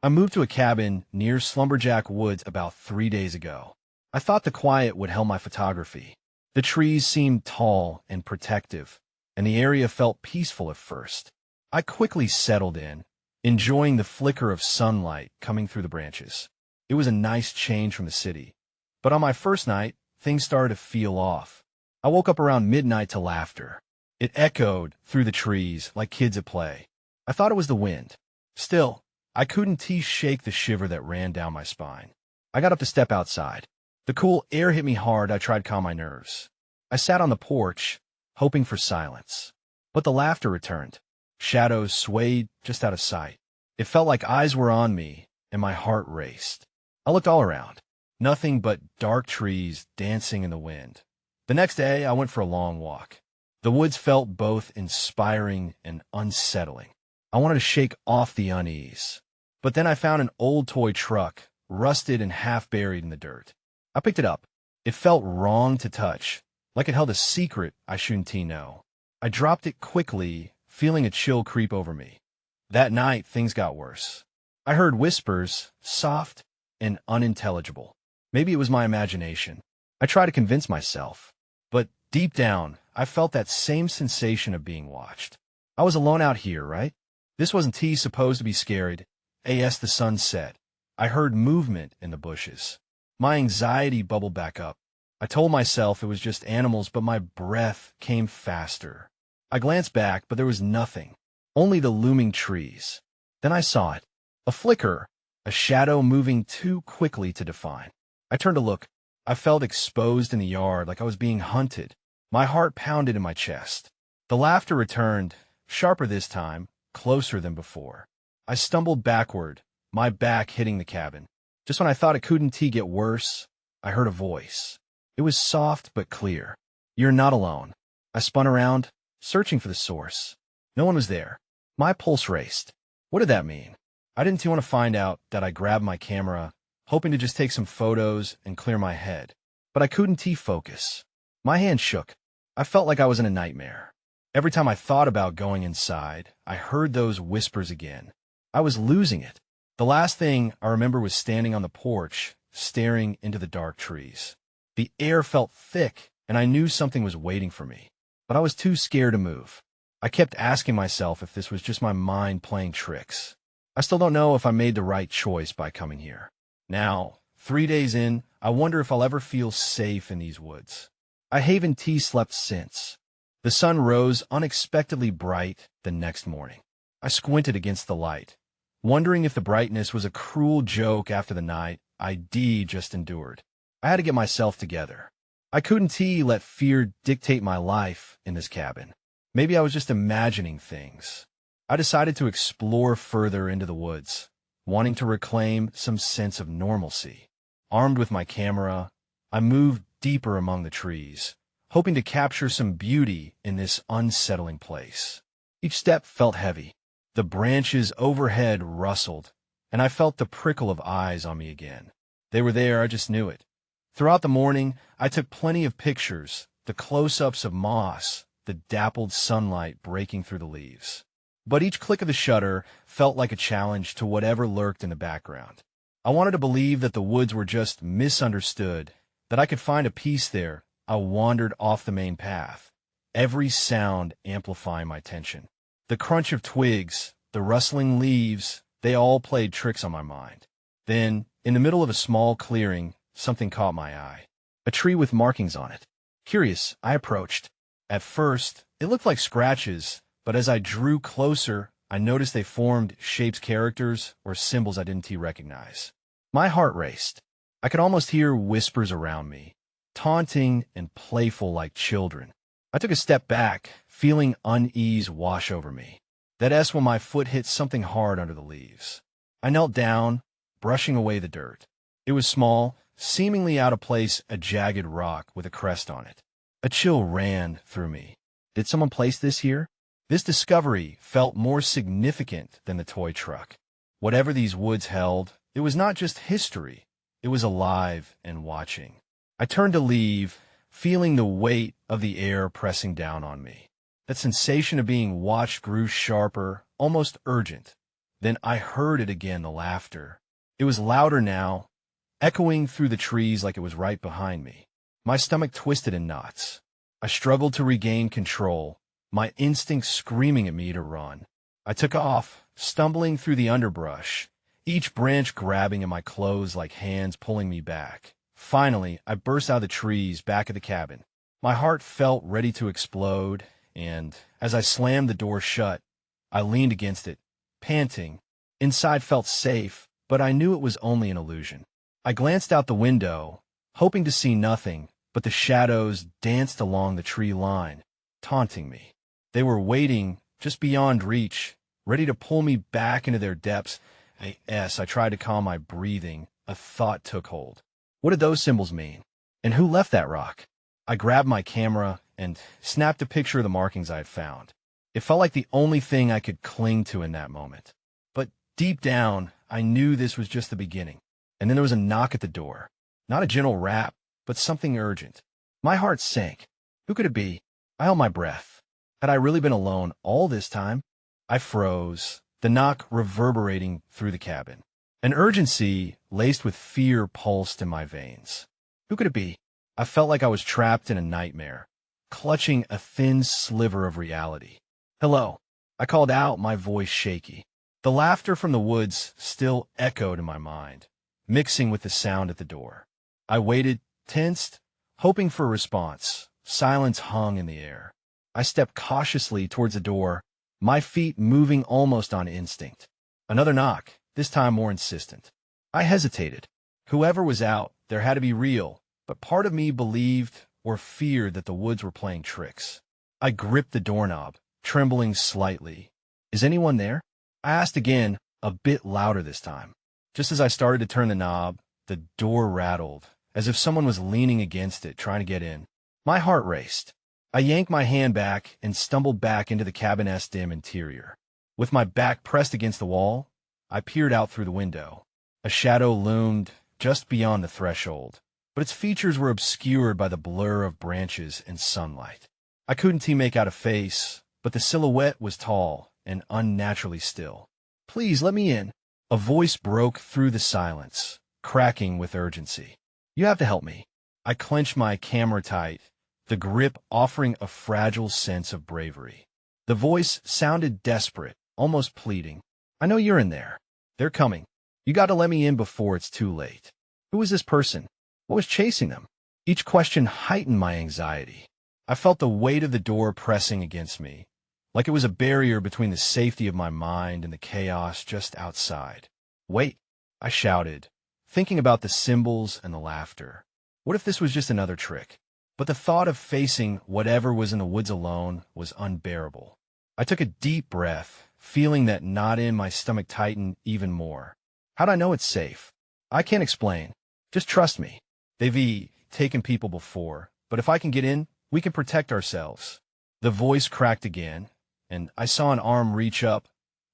I moved to a cabin near Slumberjack Woods about 3 days ago. I thought the quiet would help my photography. The trees seemed tall and protective, and the area felt peaceful at first. I quickly settled in, enjoying the flicker of sunlight coming through the branches. It was a nice change from the city. But on my first night, things started to feel off. I woke up around midnight to laughter. It echoed through the trees like kids at play. I thought it was the wind. Still, I couldn't shake the shiver that ran down my spine. I got up to step outside. The cool air hit me hard. I tried to calm my nerves. I sat on the porch, hoping for silence. But the laughter returned. Shadows swayed just out of sight. It felt like eyes were on me, and my heart raced. I looked all around. Nothing but dark trees dancing in the wind. The next day, I went for a long walk. The woods felt both inspiring and unsettling. I wanted to shake off the unease. But then I found an old toy truck, rusted and half buried in the dirt. I picked it up. It felt wrong to touch, like it held a secret I shouldn't know. I dropped it quickly, feeling a chill creep over me. That night, things got worse. I heard whispers, soft and unintelligible. Maybe it was my imagination. I tried to convince myself. But deep down, I felt that same sensation of being watched. I was alone out here, right? This wasn't supposed to be scared. As the sun set, I heard movement in the bushes. My anxiety bubbled back up. I told myself it was just animals, but my breath came faster. I glanced back, but there was nothing, only the looming trees. Then I saw it, a flicker, a shadow moving too quickly to define. I turned to look. I felt exposed in the yard like I was being hunted. My heart pounded in my chest. The laughter returned, sharper this time, closer than before. I stumbled backward, my back hitting the cabin. Just when I thought it couldn't get worse, I heard a voice. It was soft but clear. "You're not alone." I spun around, searching for the source. No one was there. My pulse raced. What did that mean? I didn't want to find out. That I grabbed my camera, hoping to just take some photos and clear my head. But I couldn't focus. My hand shook. I felt like I was in a nightmare. Every time I thought about going inside, I heard those whispers again. I was losing it. The last thing I remember was standing on the porch, staring into the dark trees. The air felt thick, and I knew something was waiting for me. But I was too scared to move. I kept asking myself if this was just my mind playing tricks. I still don't know if I made the right choice by coming here. Now, 3 days in, I wonder if I'll ever feel safe in these woods. I haven't slept since. The sun rose unexpectedly bright the next morning. I squinted against the light, wondering if the brightness was a cruel joke after the night I just endured. I had to get myself together. I couldn't let fear dictate my life in this cabin. Maybe I was just imagining things. I decided to explore further into the woods, wanting to reclaim some sense of normalcy. Armed with my camera, I moved deeper among the trees, hoping to capture some beauty in this unsettling place. Each step felt heavy. The branches overhead rustled, and I felt the prickle of eyes on me again. They were there, I just knew it. Throughout the morning, I took plenty of pictures, the close-ups of moss, the dappled sunlight breaking through the leaves. But each click of the shutter felt like a challenge to whatever lurked in the background. I wanted to believe that the woods were just misunderstood, that I could find a peace there. I wandered off the main path, every sound amplifying my tension. The crunch of twigs, the rustling leaves, they all played tricks on my mind. Then, in the middle of a small clearing, something caught my eye. A tree with markings on it. Curious, I approached. At first, it looked like scratches, but as I drew closer, I noticed they formed shapes, characters, or symbols I didn't recognize. My heart raced. I could almost hear whispers around me, taunting and playful like children. I took a step back, feeling unease wash over me. That's when my foot hit something hard under the leaves. I knelt down, brushing away the dirt. It was small, seemingly out of place, a jagged rock with a crest on it. A chill ran through me. Did someone place this here? This discovery felt more significant than the toy truck. Whatever these woods held, it was not just history. It was alive and watching. I turned to leave, feeling the weight of the air pressing down on me. That sensation of being watched grew sharper, almost urgent. Then I heard it again, the laughter. It was louder now, echoing through the trees like it was right behind me. My stomach twisted in knots. I struggled to regain control, my instinct screaming at me to run. I took off, stumbling through the underbrush, each branch grabbing at my clothes like hands pulling me back. Finally, I burst out of the trees back at the cabin. My heart felt ready to explode, and as I slammed the door shut, I leaned against it, panting. Inside felt safe, but I knew it was only an illusion. I glanced out the window, hoping to see nothing, but the shadows danced along the tree line, taunting me. They were waiting just beyond reach, ready to pull me back into their depths. I tried to calm my breathing. A thought took hold. What did those symbols mean? And who left that rock? I grabbed my camera and snapped a picture of the markings I had found. It felt like the only thing I could cling to in that moment. But deep down, I knew this was just the beginning. And then there was a knock at the door. Not a gentle rap, but something urgent. My heart sank. Who could it be? I held my breath. Had I really been alone all this time? I froze, the knock reverberating through the cabin. An urgency laced with fear pulsed in my veins. Who could it be? I felt like I was trapped in a nightmare, clutching a thin sliver of reality. Hello, I called out, my voice shaky. The laughter from the woods still echoed in my mind, mixing with the sound at the door. I waited, tensed, hoping for a response. Silence hung in the air. I stepped cautiously towards the door, my feet moving almost on instinct. Another knock, this time more insistent. I hesitated. Whoever was out, there had to be real, but part of me believed or feared that the woods were playing tricks. I gripped the doorknob, trembling slightly. Is anyone there? I asked again, a bit louder this time. Just as I started to turn the knob, the door rattled, as if someone was leaning against it, trying to get in. My heart raced. I yanked my hand back and stumbled back into the cabinet's dim interior. With my back pressed against the wall, I peered out through the window. A shadow loomed just beyond the threshold, but its features were obscured by the blur of branches and sunlight. I couldn't make out a face, but the silhouette was tall and unnaturally still. Please let me in. A voice broke through the silence, cracking with urgency. You have to help me. I clenched my camera tight, the grip offering a fragile sense of bravery. The voice sounded desperate, almost pleading. I know you're in there. They're coming. You got to let me in before it's too late. Who was this person? What was chasing them? Each question heightened my anxiety. I felt the weight of the door pressing against me, like it was a barrier between the safety of my mind and the chaos just outside. Wait, I shouted, thinking about the symbols and the laughter. What if this was just another trick? But the thought of facing whatever was in the woods alone was unbearable. I took a deep breath, feeling that knot in my stomach tighten even more. How'd I know it's safe? I can't explain. Just trust me. They've taken people before, but if I can get in, we can protect ourselves. The voice cracked again, and I saw an arm reach up,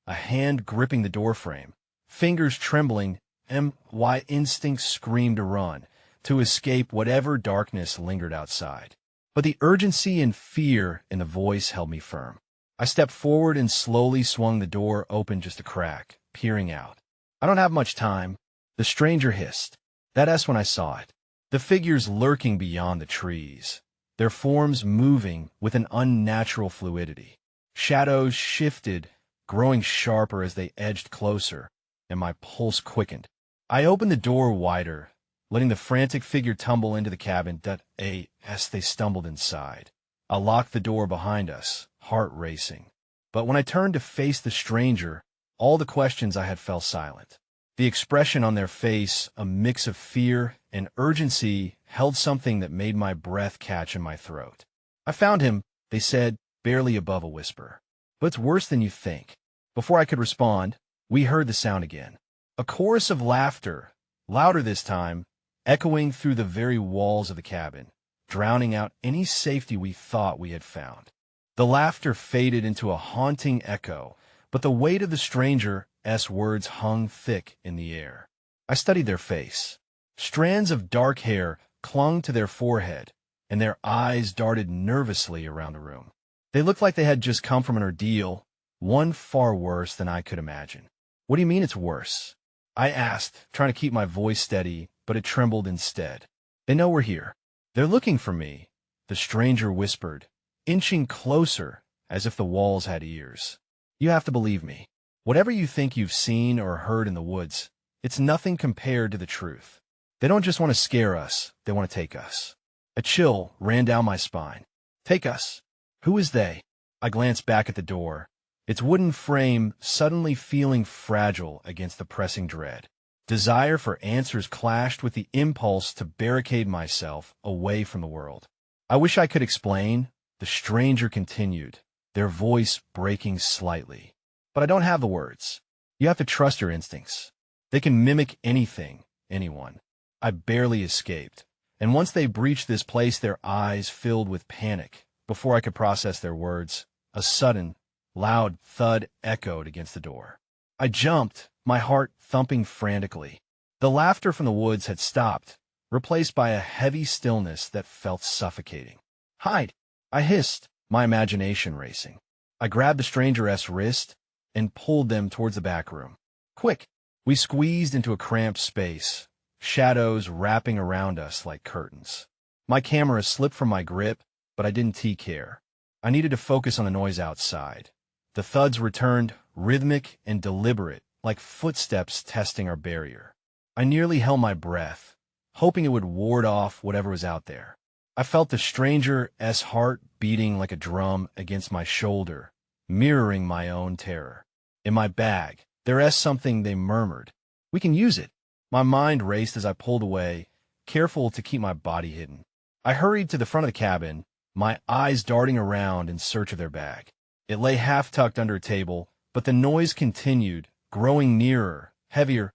a hand gripping the doorframe, fingers trembling, and my instinct screamed to run, to escape whatever darkness lingered outside. But the urgency and fear in the voice held me firm. I stepped forward and slowly swung the door open just a crack, peering out. I don't have much time, the stranger hissed. That's when I saw it. The figures lurking beyond the trees, their forms moving with an unnatural fluidity. Shadows shifted, growing sharper as they edged closer, and my pulse quickened. I opened the door wider, letting the frantic figure tumble into the cabin as they stumbled inside. I locked the door behind us, heart racing. But when I turned to face the stranger, all the questions I had fell silent. The expression on their face, a mix of fear and urgency, held something that made my breath catch in my throat. I found him, they said, barely above a whisper. But it's worse than you think. Before I could respond, we heard the sound again. A chorus of laughter, louder this time, echoing through the very walls of the cabin, drowning out any safety we thought we had found. The laughter faded into a haunting echo, but the weight of the stranger's words hung thick in the air. I studied their face. Strands of dark hair clung to their forehead, and their eyes darted nervously around the room. They looked like they had just come from an ordeal, one far worse than I could imagine. What do you mean it's worse? I asked, trying to keep my voice steady, but it trembled instead. They know we're here. They're looking for me, the stranger whispered, inching closer as if the walls had ears. You have to believe me. Whatever you think you've seen or heard in the woods, it's nothing compared to the truth. They don't just want to scare us, they want to take us. A chill ran down my spine. Take us. Who is they? I glanced back at the door, its wooden frame suddenly feeling fragile against the pressing dread. Desire for answers clashed with the impulse to barricade myself away from the world. I wish I could explain, the stranger continued, their voice breaking slightly. But I don't have the words. You have to trust your instincts. They can mimic anything, anyone. I barely escaped, and once they breached this place, their eyes filled with panic. Before I could process their words, a sudden, loud thud echoed against the door. I jumped, my heart thumping frantically. The laughter from the woods had stopped, replaced by a heavy stillness that felt suffocating. Hide! I hissed, my imagination racing. I grabbed the stranger's wrist and pulled them towards the back room. Quick! We squeezed into a cramped space, shadows wrapping around us like curtains. My camera slipped from my grip, but I didn't take care. I needed to focus on the noise outside. The thuds returned, rhythmic and deliberate, like footsteps testing our barrier. I nearly held my breath, hoping it would ward off whatever was out there. I felt the stranger's heart beating like a drum against my shoulder, mirroring my own terror. In my bag, there's something, they murmured. We can use it. My mind raced as I pulled away, careful to keep my body hidden. I hurried to the front of the cabin, my eyes darting around in search of their bag. It lay half-tucked under a table, but the noise continued, growing nearer, heavier.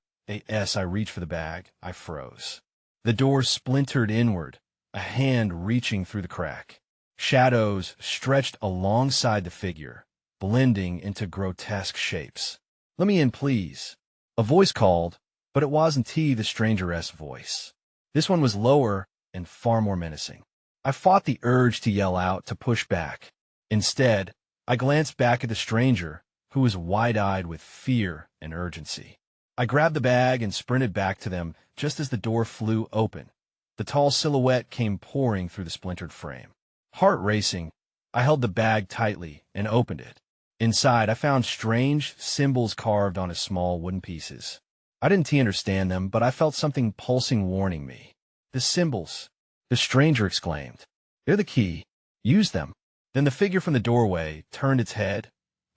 As I reached for the bag, I froze. The door splintered inward, a hand reaching through the crack. Shadows stretched alongside the figure, blending into grotesque shapes. Let me in, please. A voice called, but it wasn't the stranger's voice. This one was lower and far more menacing. I fought the urge to yell out, to push back. Instead, I glanced back at the stranger, who was wide-eyed with fear and urgency. I grabbed the bag and sprinted back to them just as the door flew open. The tall silhouette came pouring through the splintered frame. Heart racing, I held the bag tightly and opened it. Inside, I found strange symbols carved on small wooden pieces. I didn't understand them, but I felt something pulsing warning me. The symbols, the stranger exclaimed. They're the key. Use them. Then the figure from the doorway turned its head,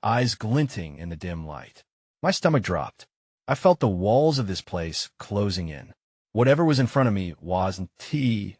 eyes glinting in the dim light. My stomach dropped. I felt the walls of this place closing in. Whatever was in front of me wasn't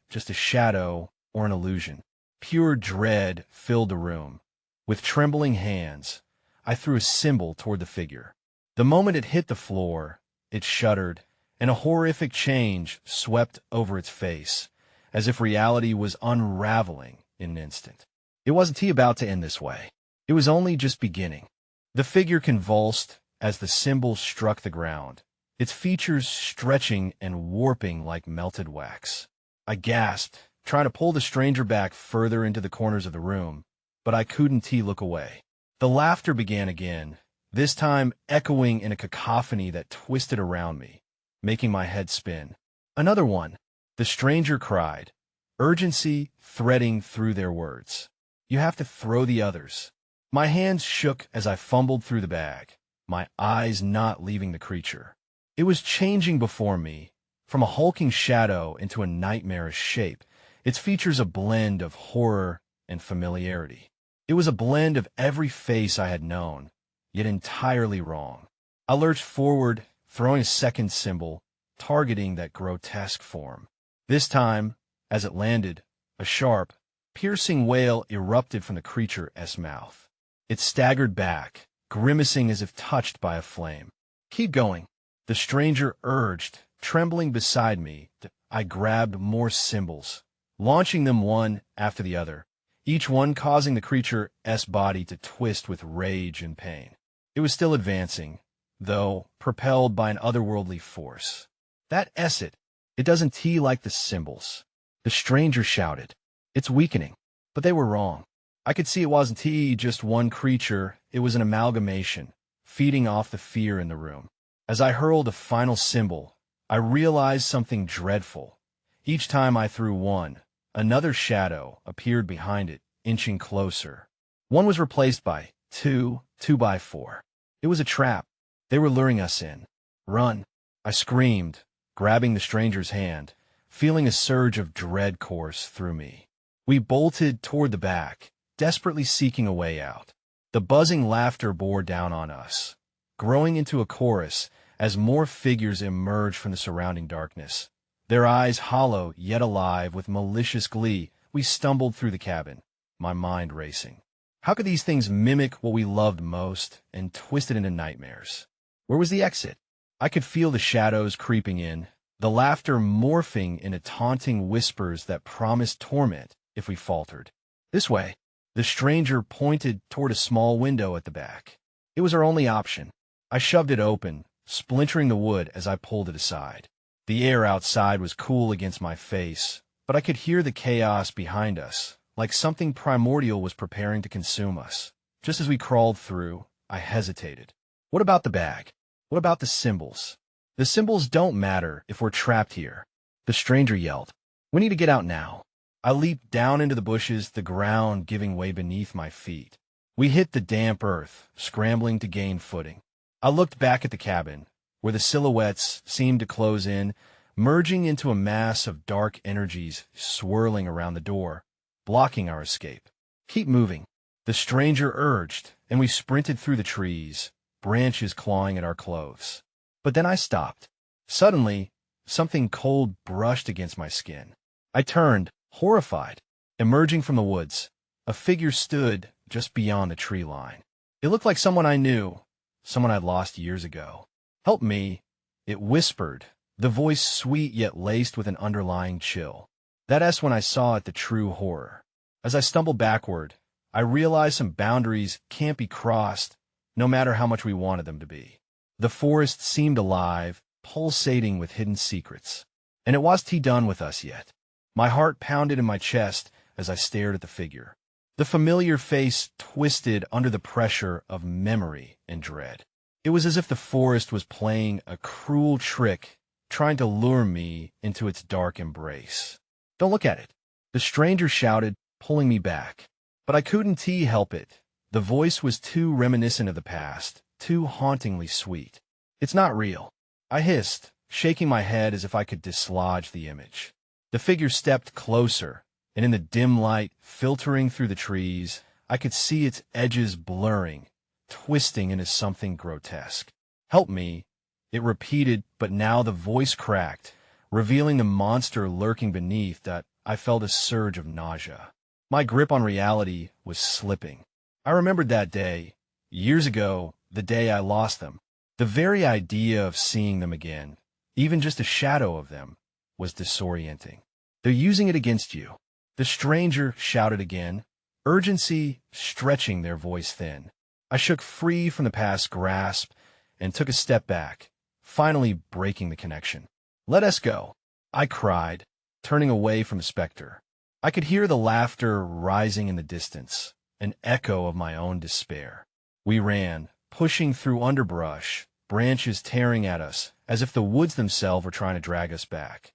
just a shadow or an illusion. Pure dread filled the room. With trembling hands, I threw a symbol toward the figure. The moment it hit the floor, it shuddered, and a horrific change swept over its face, as if reality was unraveling in an instant. It wasn't about to end this way. It was only just beginning. The figure convulsed as the symbol struck the ground, its features stretching and warping like melted wax. I gasped, trying to pull the stranger back further into the corners of the room, but I couldn't look away. The laughter began again, this time echoing in a cacophony that twisted around me, making my head spin. Another one, the stranger cried, urgency threading through their words. You have to throw the others. My hands shook as I fumbled through the bag, my eyes not leaving the creature. It was changing before me, from a hulking shadow into a nightmarish shape, its features a blend of horror and familiarity. It was a blend of every face I had known, yet entirely wrong. I lurched forward, throwing a second symbol, targeting that grotesque form. This time, as it landed, a sharp, piercing wail erupted from the creature's mouth. It staggered back, grimacing as if touched by a flame. Keep going, the stranger urged, trembling beside me. I grabbed more symbols, launching them one after the other, each one causing the creature's body to twist with rage and pain. It was still advancing, though propelled by an otherworldly force. That it doesn't like the symbols. The stranger shouted. It's weakening. But they were wrong. I could see it wasn't just one creature, it was an amalgamation, feeding off the fear in the room. As I hurled a final symbol, I realized something dreadful. Each time I threw one, another shadow appeared behind it, inching closer. One was replaced by two by four. It was a trap. They were luring us in. Run! I screamed, grabbing the stranger's hand, feeling a surge of dread course through me. We bolted toward the back, desperately seeking a way out. The buzzing laughter bore down on us, growing into a chorus as more figures emerged from the surrounding darkness. Their eyes hollow yet alive with malicious glee, we stumbled through the cabin, my mind racing. How could these things mimic what we loved most and twist it into nightmares? Where was the exit? I could feel the shadows creeping in, the laughter morphing into taunting whispers that promised torment if we faltered. This way. The stranger pointed toward a small window at the back. It was our only option. I shoved it open, splintering the wood as I pulled it aside. The air outside was cool against my face, but I could hear the chaos behind us, like something primordial was preparing to consume us. Just as we crawled through, I hesitated. What about the bag? What about the symbols? The symbols don't matter if we're trapped here. The stranger yelled. We need to get out now. I leaped down into the bushes, the ground giving way beneath my feet. We hit the damp earth, scrambling to gain footing. I looked back at the cabin, where the silhouettes seemed to close in, merging into a mass of dark energies swirling around the door, blocking our escape. Keep moving, the stranger urged, and we sprinted through the trees, branches clawing at our clothes. But then I stopped. Suddenly, something cold brushed against my skin. I turned, horrified. Emerging from the woods, a figure stood just beyond the tree line. It looked like someone I knew, someone I'd lost years ago. Help me, it whispered, the voice sweet yet laced with an underlying chill. That's when I saw it, the true horror. As I stumbled backward, I realized some boundaries can't be crossed, no matter how much we wanted them to be. The forest seemed alive, pulsating with hidden secrets. And it wasn't done with us yet. My heart pounded in my chest as I stared at the figure. The familiar face twisted under the pressure of memory and dread. It was as if the forest was playing a cruel trick, trying to lure me into its dark embrace. Don't look at it, the stranger shouted, pulling me back. But I couldn't help it. The voice was too reminiscent of the past, too hauntingly sweet. It's not real, I hissed, shaking my head as if I could dislodge the image. The figure stepped closer, and in the dim light filtering through the trees, I could see its edges blurring, twisting into something grotesque. Help me, it repeated, but now the voice cracked, revealing the monster lurking beneath. That I felt a surge of nausea. My grip on reality was slipping. I remembered that day, years ago, the day I lost them. The very idea of seeing them again, even just a shadow of them, was disorienting. They're using it against you. The stranger shouted again, urgency stretching their voice thin. I shook free from the past grasp and took a step back, finally breaking the connection. Let us go, I cried, turning away from the specter. I could hear the laughter rising in the distance, an echo of my own despair. We ran, pushing through underbrush, branches tearing at us, as if the woods themselves were trying to drag us back.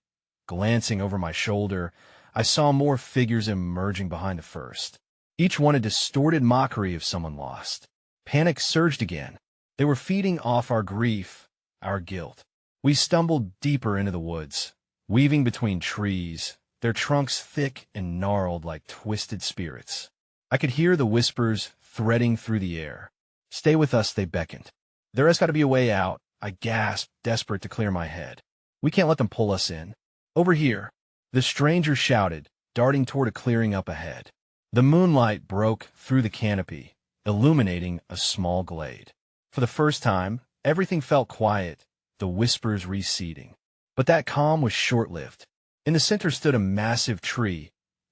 Glancing over my shoulder, I saw more figures emerging behind the first, each one a distorted mockery of someone lost. Panic surged again. They were feeding off our grief, our guilt. We stumbled deeper into the woods, weaving between trees, their trunks thick and gnarled like twisted spirits. I could hear the whispers threading through the air. Stay with us, they beckoned. There has got to be a way out, I gasped, desperate to clear my head. We can't let them pull us in. Over here, the stranger shouted, darting toward a clearing up ahead. The moonlight broke through the canopy, illuminating a small glade. For the first time, everything felt quiet, the whispers receding. But that calm was short-lived. In the center stood a massive tree,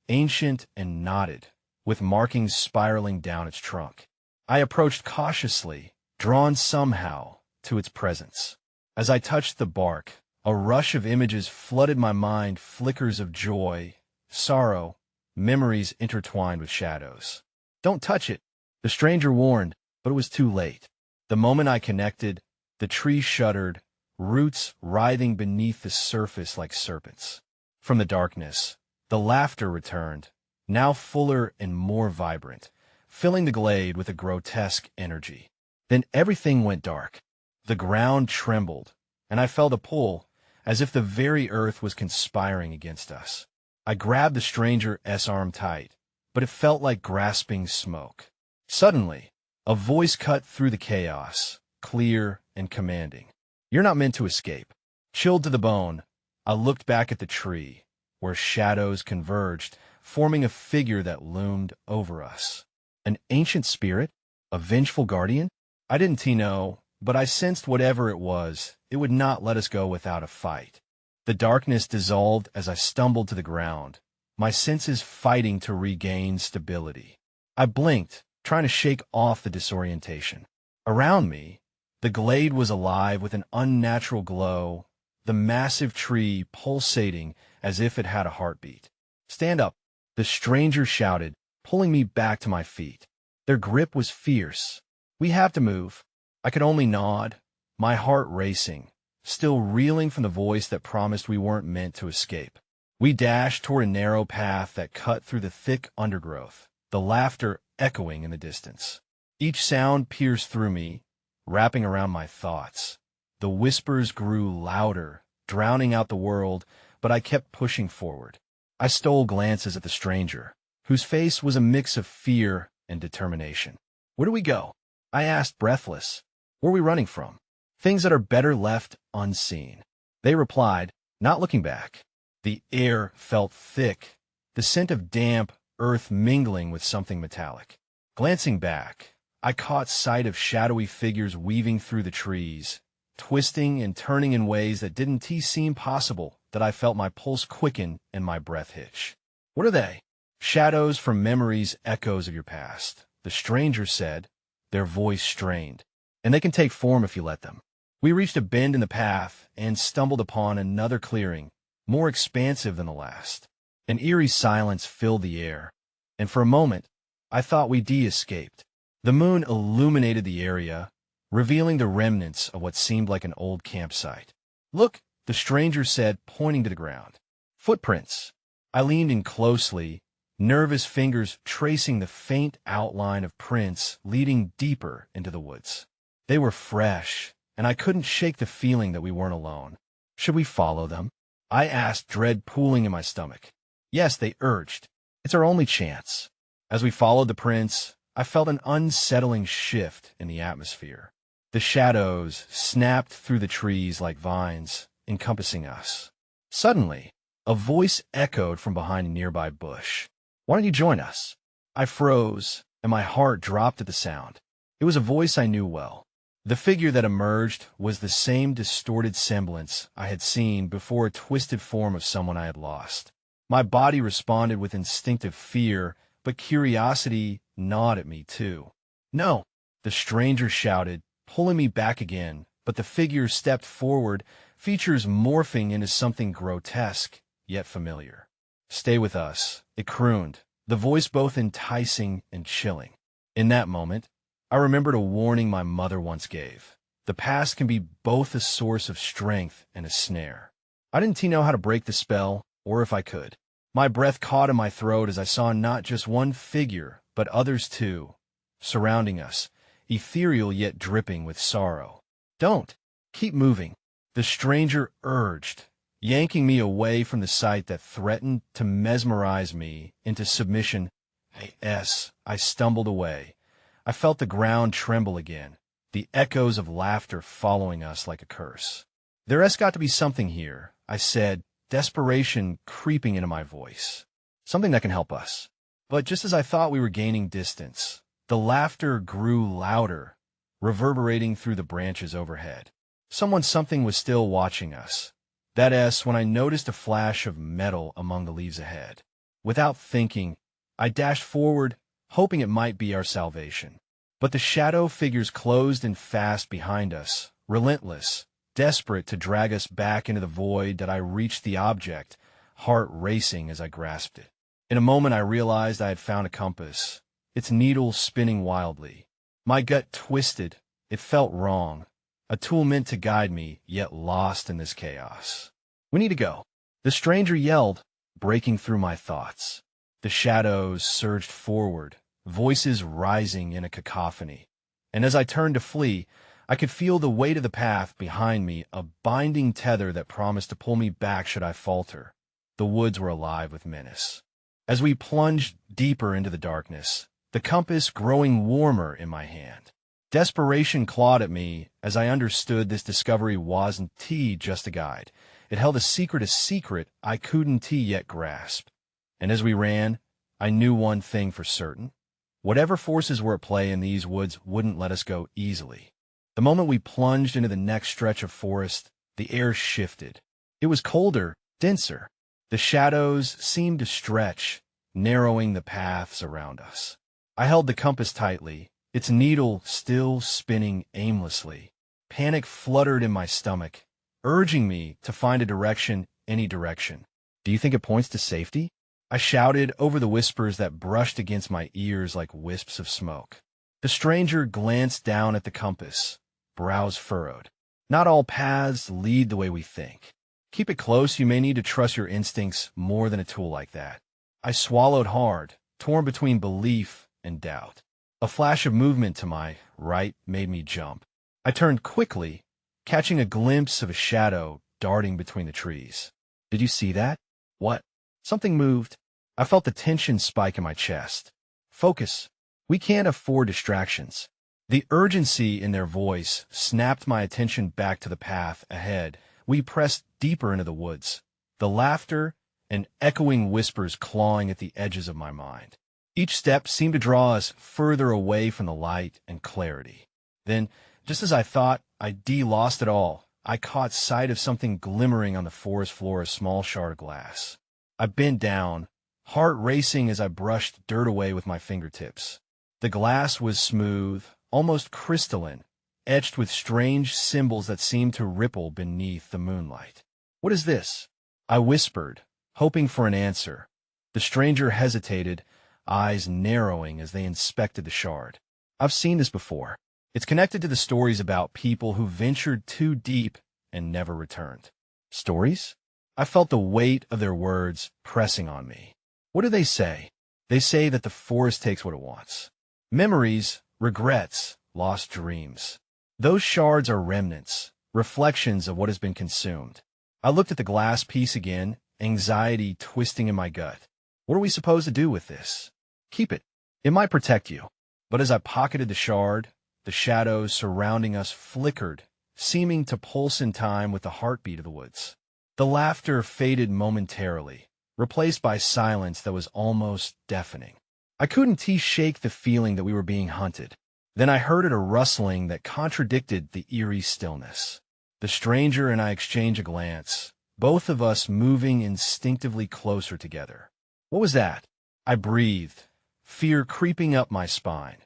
ancient and knotted, with markings spiraling down its trunk. I approached cautiously, drawn somehow to its presence. As I touched the bark, a rush of images flooded my mind, flickers of joy, sorrow, memories intertwined with shadows. Don't touch it, the stranger warned, but it was too late. The moment I connected, the tree shuddered, roots writhing beneath the surface like serpents. From the darkness, the laughter returned, now fuller and more vibrant, filling the glade with a grotesque energy. Then everything went dark. The ground trembled, and I felt a pull, as if the very earth was conspiring against us. I grabbed the stranger's arm tight, but it felt like grasping smoke. Suddenly, a voice cut through the chaos, clear and commanding. "You're not meant to escape." Chilled to the bone, I looked back at the tree, where shadows converged, forming a figure that loomed over us. An ancient spirit? A vengeful guardian? I didn't know, but I sensed whatever it was, it would not let us go without a fight. The darkness dissolved as I stumbled to the ground, my senses fighting to regain stability. I blinked, trying to shake off the disorientation. Around me, the glade was alive with an unnatural glow, the massive tree pulsating as if it had a heartbeat. "Stand up," the stranger shouted, pulling me back to my feet. Their grip was fierce. "We have to move." I could only nod, my heart racing, still reeling from the voice that promised we weren't meant to escape. We dashed toward a narrow path that cut through the thick undergrowth, the laughter echoing in the distance. Each sound pierced through me, wrapping around my thoughts. The whispers grew louder, drowning out the world, but I kept pushing forward. I stole glances at the stranger, whose face was a mix of fear and determination. "Where do we go?" I asked, breathless. "Where are we running from?" "Things that are better left unseen," they replied, not looking back. The air felt thick, the scent of damp earth mingling with something metallic. Glancing back, I caught sight of shadowy figures weaving through the trees, twisting and turning in ways that didn't seem possible, that I felt my pulse quicken and my breath hitch. "What are they?" "Shadows from memories, echoes of your past," the stranger said, their voice strained. "And they can take form if you let them." We reached a bend in the path and stumbled upon another clearing, more expansive than the last. An eerie silence filled the air, and for a moment, I thought we'd escaped. The moon illuminated the area, revealing the remnants of what seemed like an old campsite. "Look," the stranger said, pointing to the ground. "Footprints." I leaned in closely, nervous fingers tracing the faint outline of prints leading deeper into the woods. They were fresh, and I couldn't shake the feeling that we weren't alone. "Should we follow them?" I asked, dread pooling in my stomach. "Yes," they urged. "It's our only chance." As we followed the prints, I felt an unsettling shift in the atmosphere. The shadows snapped through the trees like vines, encompassing us. Suddenly, a voice echoed from behind a nearby bush. "Why don't you join us?" I froze, and my heart dropped at the sound. It was a voice I knew well. The figure that emerged was the same distorted semblance I had seen before, a twisted form of someone I had lost. My body responded with instinctive fear, but curiosity gnawed at me too. "No," the stranger shouted, pulling me back again, but the figure stepped forward, features morphing into something grotesque, yet familiar. "Stay with us," it crooned, the voice both enticing and chilling. In that moment, I remembered a warning my mother once gave. The past can be both a source of strength and a snare. I didn't know how to break the spell, or if I could. My breath caught in my throat as I saw not just one figure, but others too, surrounding us, ethereal yet dripping with sorrow. "Don't. Keep moving," the stranger urged, yanking me away from the sight that threatened to mesmerize me into submission. I stumbled away. I felt the ground tremble again, the echoes of laughter following us like a curse. "There's got to be something here," I said, desperation creeping into my voice. "Something that can help us." But just as I thought we were gaining distance, the laughter grew louder, reverberating through the branches overhead. Something was still watching us. That when I noticed a flash of metal among the leaves ahead. Without thinking, I dashed forward, hoping it might be our salvation. But the shadow figures closed in fast behind us, relentless, desperate to drag us back into the void that I reached the object, heart racing as I grasped it. In a moment I realized I had found a compass, its needle spinning wildly. My gut twisted, It felt wrong, a tool meant to guide me, yet lost in this chaos. "We need to go," the stranger yelled, breaking through my thoughts. The shadows surged forward, voices rising in a cacophony. And as I turned to flee, I could feel the weight of the path behind me, a binding tether that promised to pull me back should I falter. The woods were alive with menace. As we plunged deeper into the darkness, the compass growing warmer in my hand. Desperation clawed at me as I understood this discovery wasn't just a guide. It held a secret I couldn't yet grasp. And as we ran, I knew one thing for certain. Whatever forces were at play in these woods wouldn't let us go easily. The moment we plunged into the next stretch of forest, the air shifted. It was colder, denser. The shadows seemed to stretch, narrowing the paths around us. I held the compass tightly, its needle still spinning aimlessly. Panic fluttered in my stomach, urging me to find a direction, any direction. "Do you think it points to safety?" I shouted over the whispers that brushed against my ears like wisps of smoke. The stranger glanced down at the compass, brows furrowed. "Not all paths lead the way we think. Keep it close, you may need to trust your instincts more than a tool like that." I swallowed hard, torn between belief and doubt. A flash of movement to my right made me jump. I turned quickly, catching a glimpse of a shadow darting between the trees. "Did you see that?" "What?" Something moved. I felt the tension spike in my chest. "Focus. We can't afford distractions." The urgency in their voice snapped my attention back to the path ahead. We pressed deeper into the woods, the laughter and echoing whispers clawing at the edges of my mind. Each step seemed to draw us further away from the light and clarity. Then, just as I thought I'd lost it all, I caught sight of something glimmering on the forest floor, a small shard of glass. I bent down, heart racing as I brushed dirt away with my fingertips. The glass was smooth, almost crystalline, etched with strange symbols that seemed to ripple beneath the moonlight. "What is this?" I whispered, hoping for an answer. The stranger hesitated, eyes narrowing as they inspected the shard. "I've seen this before. It's connected to the stories about people who ventured too deep and never returned." "Stories?" I felt the weight of their words pressing on me. "What do they say?" "They say that the forest takes what it wants. Memories, regrets, lost dreams. Those shards are remnants, reflections of what has been consumed." I looked at the glass piece again, anxiety twisting in my gut. "What are we supposed to do with this?" "Keep it. It might protect you." But as I pocketed the shard, the shadows surrounding us flickered, seeming to pulse in time with the heartbeat of the woods. The laughter faded momentarily, replaced by silence that was almost deafening. I couldn't shake the feeling that we were being hunted. Then I heard a rustling that contradicted the eerie stillness. The stranger and I exchanged a glance, both of us moving instinctively closer together. "What was that?" I breathed, fear creeping up my spine.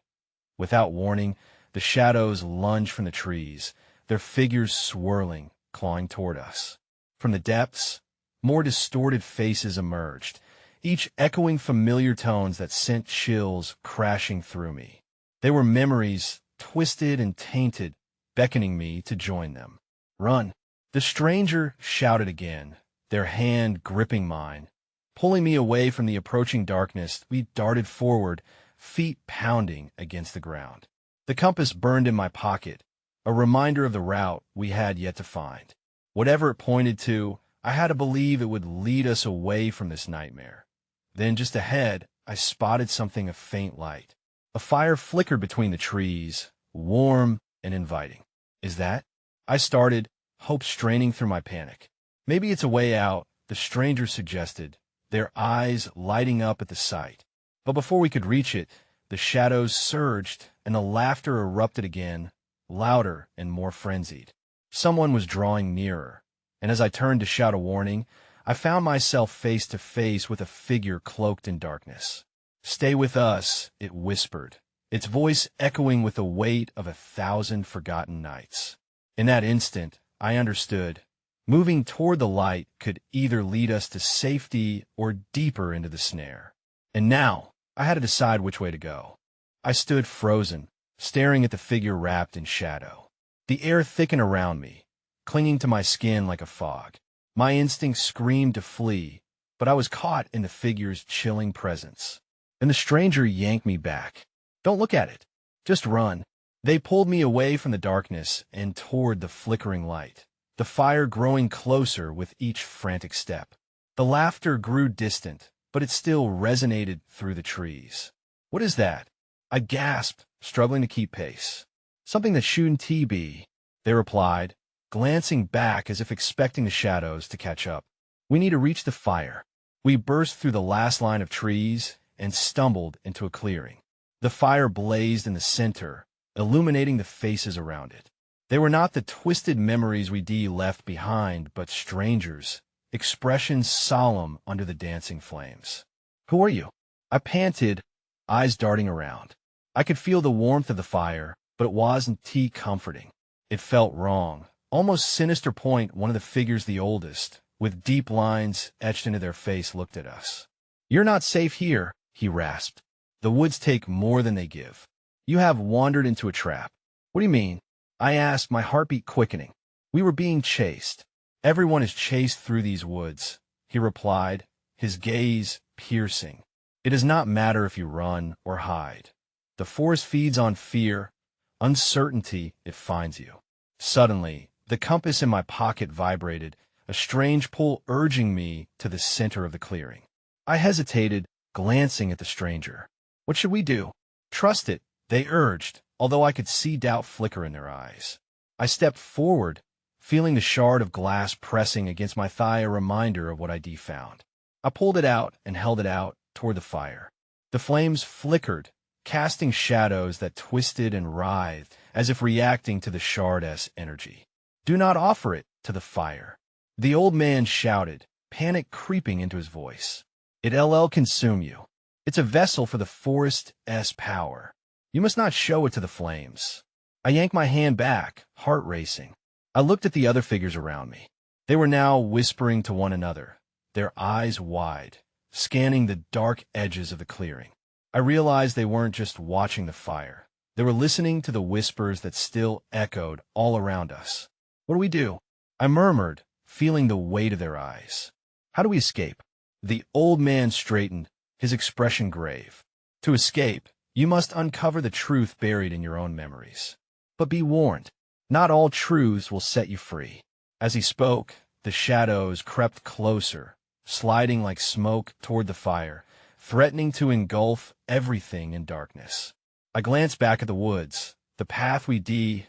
Without warning, the shadows lunged from the trees, their figures swirling, clawing toward us. From the depths, more distorted faces emerged, each echoing familiar tones that sent chills crashing through me. They were memories, twisted and tainted, beckoning me to join them. "Run!" The stranger shouted again, their hand gripping mine. Pulling me away from the approaching darkness, we darted forward, feet pounding against the ground. The compass burned in my pocket, a reminder of the route we had yet to find. Whatever it pointed to, I had to believe it would lead us away from this nightmare. Then just ahead, I spotted something of faint light. A fire flickered between the trees, warm and inviting. "Is that?" I started, hope straining through my panic. "Maybe it's a way out," the stranger suggested, their eyes lighting up at the sight. But before we could reach it, the shadows surged and the laughter erupted again, louder and more frenzied. Someone was drawing nearer, and as I turned to shout a warning, I found myself face to face with a figure cloaked in darkness. "Stay with us," it whispered, its voice echoing with the weight of 1,000 forgotten nights. In that instant, I understood. Moving toward the light could either lead us to safety or deeper into the snare. And now, I had to decide which way to go. I stood frozen, staring at the figure wrapped in shadow. The air thickened around me, clinging to my skin like a fog. My instincts screamed to flee, but I was caught in the figure's chilling presence. And the stranger yanked me back. "Don't look at it. Just run." They pulled me away from the darkness and toward the flickering light, the fire growing closer with each frantic step. The laughter grew distant, but it still resonated through the trees. "What is that?" I gasped, struggling to keep pace. "Something that shouldn't be," they replied, glancing back as if expecting the shadows to catch up. "We need to reach the fire." We burst through the last line of trees and stumbled into a clearing. The fire blazed in the center, illuminating the faces around it. They were not the twisted memories we left behind, but strangers, expressions solemn under the dancing flames. "Who are you?" I panted, eyes darting around. I could feel the warmth of the fire, but it wasn't comforting. It felt wrong. Almost sinister. Point one of the figures, the oldest, with deep lines etched into their face, looked at us. "You're not safe here," he rasped. "The woods take more than they give. You have wandered into a trap." "What do you mean?" I asked, my heartbeat quickening. "We were being chased." "Everyone is chased through these woods," he replied, his gaze piercing. "It does not matter if you run or hide. The forest feeds on fear, uncertainty. It finds you." Suddenly, the compass in my pocket vibrated, a strange pull urging me to the center of the clearing. I hesitated, glancing at the stranger. "What should we do?" "Trust it," they urged, although I could see doubt flicker in their eyes. I stepped forward, feeling the shard of glass pressing against my thigh, a reminder of what I'd found. I pulled it out and held it out toward the fire. The flames flickered, casting shadows that twisted and writhed, as if reacting to the shard's energy. "Do not offer it to the fire," the old man shouted, panic creeping into his voice. "It'll consume you. It's a vessel for the forest's power. You must not show it to the flames." I yanked my hand back, heart racing. I looked at the other figures around me. They were now whispering to one another, their eyes wide, scanning the dark edges of the clearing. I realized they weren't just watching the fire. They were listening to the whispers that still echoed all around us. "What do we do?" I murmured, feeling the weight of their eyes. "How do we escape?" The old man straightened, his expression grave. "To escape, you must uncover the truth buried in your own memories. But be warned, not all truths will set you free." As he spoke, the shadows crept closer, sliding like smoke toward the fire, threatening to engulf everything in darkness. I glanced back at the woods. The path we'd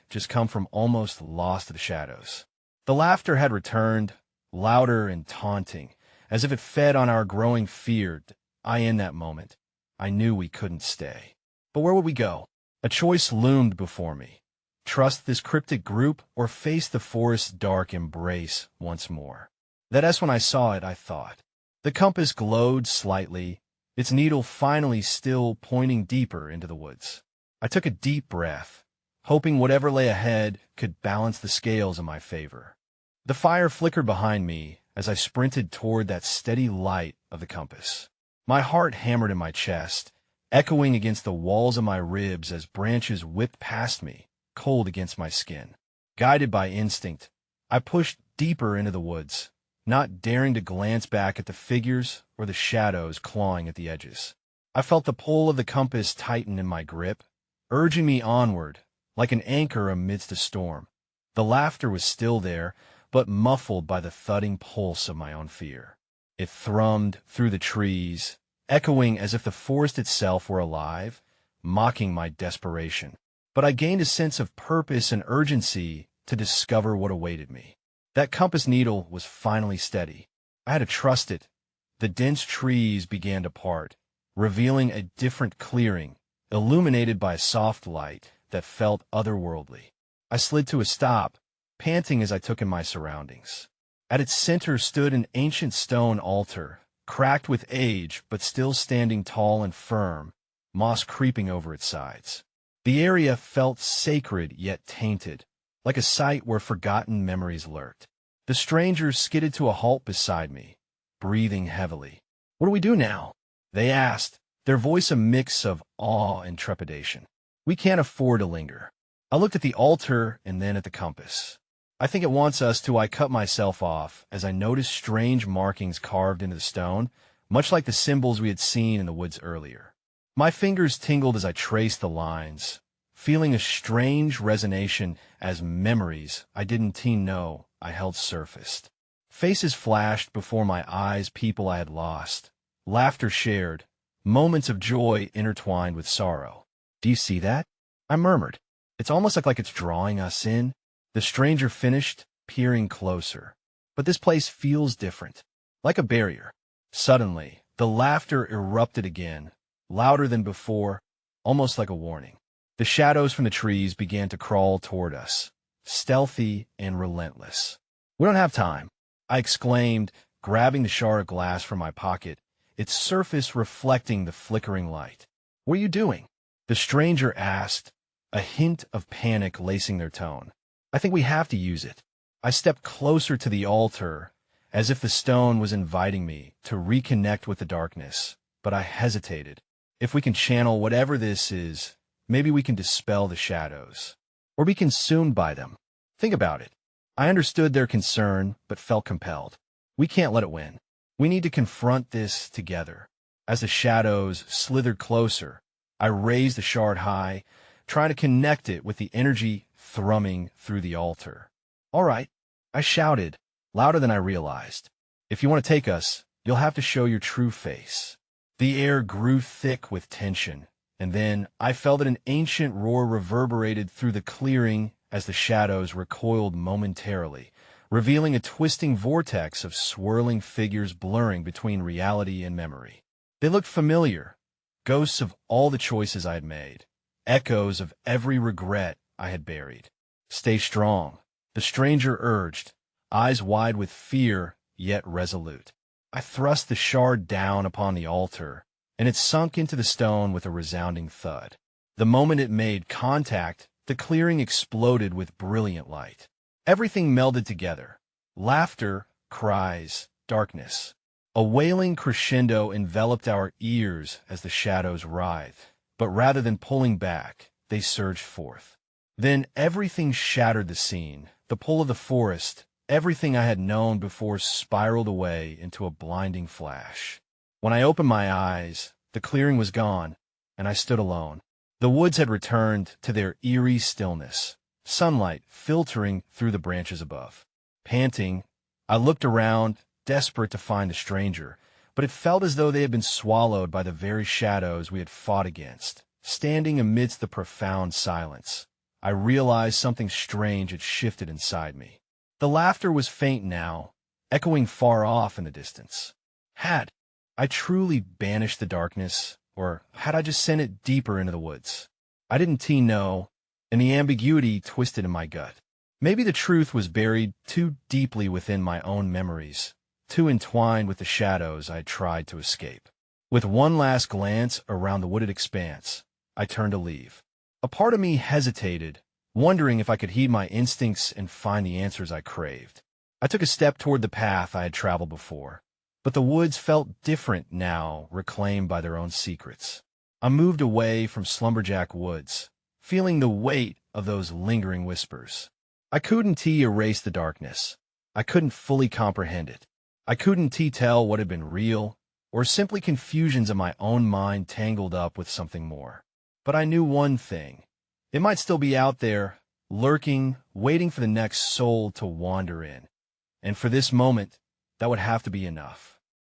just come from almost lost to the shadows. The laughter had returned, louder and taunting, as if it fed on our growing fear. In that moment, I knew we couldn't stay. But where would we go? A choice loomed before me. Trust this cryptic group or face the forest's dark embrace once more. That's when I saw it, I thought. The compass glowed slightly, its needle finally still pointing deeper into the woods. I took a deep breath, hoping whatever lay ahead could balance the scales in my favor. The fire flickered behind me as I sprinted toward that steady light of the compass. My heart hammered in my chest, echoing against the walls of my ribs as branches whipped past me, cold against my skin. Guided by instinct, I pushed deeper into the woods, not daring to glance back at the figures or the shadows clawing at the edges. I felt the pull of the compass tighten in my grip, urging me onward, like an anchor amidst a storm. The laughter was still there, but muffled by the thudding pulse of my own fear. It thrummed through the trees, echoing as if the forest itself were alive, mocking my desperation. But I gained a sense of purpose and urgency to discover what awaited me. That compass needle was finally steady. I had to trust it. The dense trees began to part, revealing a different clearing, illuminated by a soft light that felt otherworldly. I slid to a stop, panting as I took in my surroundings. At its center stood an ancient stone altar, cracked with age but still standing tall and firm, moss creeping over its sides. The area felt sacred yet tainted, like a site where forgotten memories lurked. The strangers skidded to a halt beside me, breathing heavily. "What do we do now?" they asked, their voice a mix of awe and trepidation. We can't afford to linger. I looked at the altar and then at the compass. I think it wants us to. I cut myself off as I noticed strange markings carved into the stone, much like the symbols we had seen in the woods earlier. My fingers tingled as I traced the lines, feeling a strange resonation as memories I didn't know I held surfaced. Faces flashed before my eyes, people I had lost. Laughter shared, moments of joy intertwined with sorrow. "Do you see that?" I murmured. "It's almost like it's drawing us in." The stranger finished, peering closer. "But this place feels different, like a barrier." Suddenly, the laughter erupted again, louder than before, almost like a warning. The shadows from the trees began to crawl toward us, stealthy and relentless. "We don't have time," I exclaimed, grabbing the shard of glass from my pocket, its surface reflecting the flickering light. "What are you doing?" the stranger asked, a hint of panic lacing their tone. "I think we have to use it." I stepped closer to the altar, as if the stone was inviting me to reconnect with the darkness, but I hesitated. If we can channel whatever this is, maybe we can dispel the shadows, or be consumed by them. Think about it. I understood their concern, but felt compelled. We can't let it win. We need to confront this together. As the shadows slithered closer, I raised the shard high, trying to connect it with the energy thrumming through the altar. "All right," I shouted, louder than I realized. "If you want to take us, you'll have to show your true face." The air grew thick with tension, and then I felt that an ancient roar reverberated through the clearing as the shadows recoiled momentarily, revealing a twisting vortex of swirling figures blurring between reality and memory. They looked familiar, ghosts of all the choices I had made, echoes of every regret I had buried. "Stay strong," the stranger urged, eyes wide with fear, yet resolute. I thrust the shard down upon the altar, and it sunk into the stone with a resounding thud. The moment it made contact, the clearing exploded with brilliant light. Everything melded together. Laughter, cries, darkness. A wailing crescendo enveloped our ears as the shadows writhed, but rather than pulling back, they surged forth. Then everything shattered the scene. The pull of the forest, everything I had known before spiraled away into a blinding flash. When I opened my eyes, the clearing was gone, and I stood alone. The woods had returned to their eerie stillness, sunlight filtering through the branches above. Panting, I looked around, desperate to find the stranger, but it felt as though they had been swallowed by the very shadows we had fought against. Standing amidst the profound silence, I realized something strange had shifted inside me. The laughter was faint now, echoing far off in the distance. Had I truly banished the darkness, or had I just sent it deeper into the woods? I didn't know, and the ambiguity twisted in my gut. Maybe the truth was buried too deeply within my own memories, too entwined with the shadows I had tried to escape. With one last glance around the wooded expanse, I turned to leave. A part of me hesitated, wondering if I could heed my instincts and find the answers I craved. I took a step toward the path I had traveled before, but the woods felt different now, reclaimed by their own secrets. I moved away from Slumberjack Woods, feeling the weight of those lingering whispers. I couldn't erase the darkness. I couldn't fully comprehend it. I couldn't tell what had been real, or simply confusions of my own mind tangled up with something more. But I knew one thing. It might still be out there, lurking, waiting for the next soul to wander in. And for this moment, that would have to be enough.